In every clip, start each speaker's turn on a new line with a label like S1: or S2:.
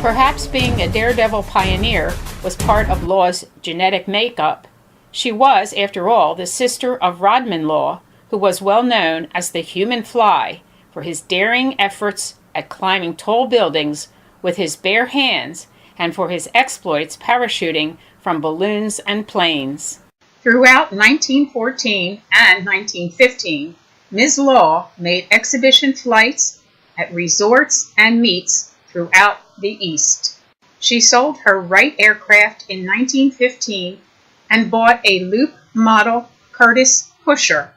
S1: Perhaps being a daredevil pioneer was part of Law's genetic makeup. She was, after all, the sister of Rodman Law, who was well known as the Human Fly for his daring efforts at climbing tall buildings with his bare hands and for his exploits parachuting from balloons and planes. Throughout 1914 and 1915, Ms. Law made exhibition flights at resorts and meets throughout the East. She sold her Wright aircraft in 1915 and bought a Loop model Curtiss pusher,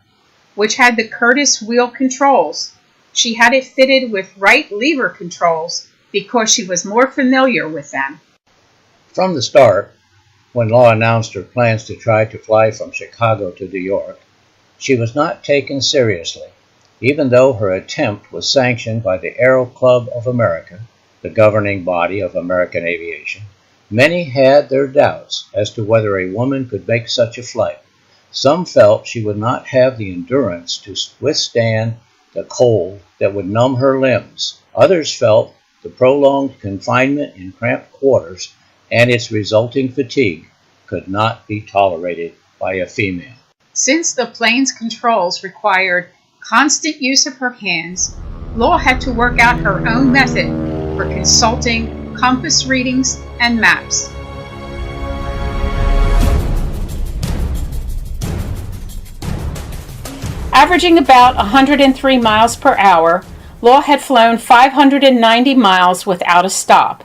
S1: which had the Curtiss wheel controls. She had it fitted with Wright lever controls because she was more familiar with them.
S2: From the start, when Law announced her plans to try to fly from Chicago to New York, she was not taken seriously, even though her attempt was sanctioned by the Aero Club of America, the governing body of American aviation. Many had their doubts as to whether a woman could make such a flight. Some felt she would not have the endurance to withstand the cold that would numb her limbs. Others felt the prolonged confinement in cramped quarters and its resulting fatigue could not be tolerated by a female.
S1: Since the plane's controls required constant use of her hands, Law had to work out her own method for consulting compass readings and maps. Averaging about 103 miles per hour, Law had flown 590 miles without a stop.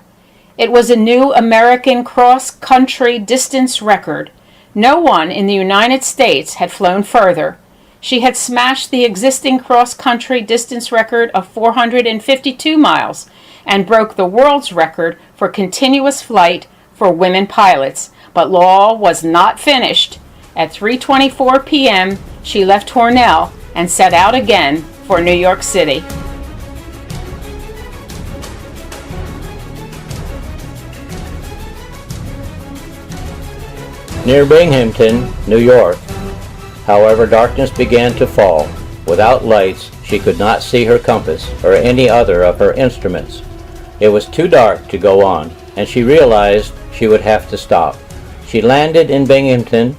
S1: It was a new American cross-country distance record. No one in the United States had flown further. She had smashed the existing cross-country distance record of 452 miles and broke the world's record for continuous flight for women pilots. But Law was not finished. At 3:24 p.m., she left Hornell and set out again for New York City.
S2: Near Binghamton, New York, however, darkness began to fall. Without lights, she could not see her compass or any other of her instruments. It was too dark to go on, and she realized she would have to stop. She landed in Binghamton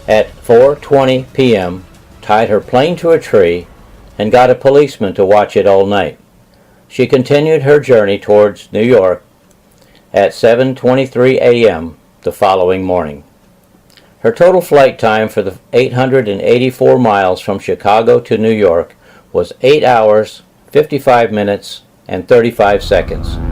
S2: at 4:20 p.m., tied her plane to a tree, and got a policeman to watch it all night. She continued her journey towards New York at 7:23 a.m. the following morning. Her total flight time for the 884 miles from Chicago to New York was 8 hours, 55 minutes, and 35 seconds.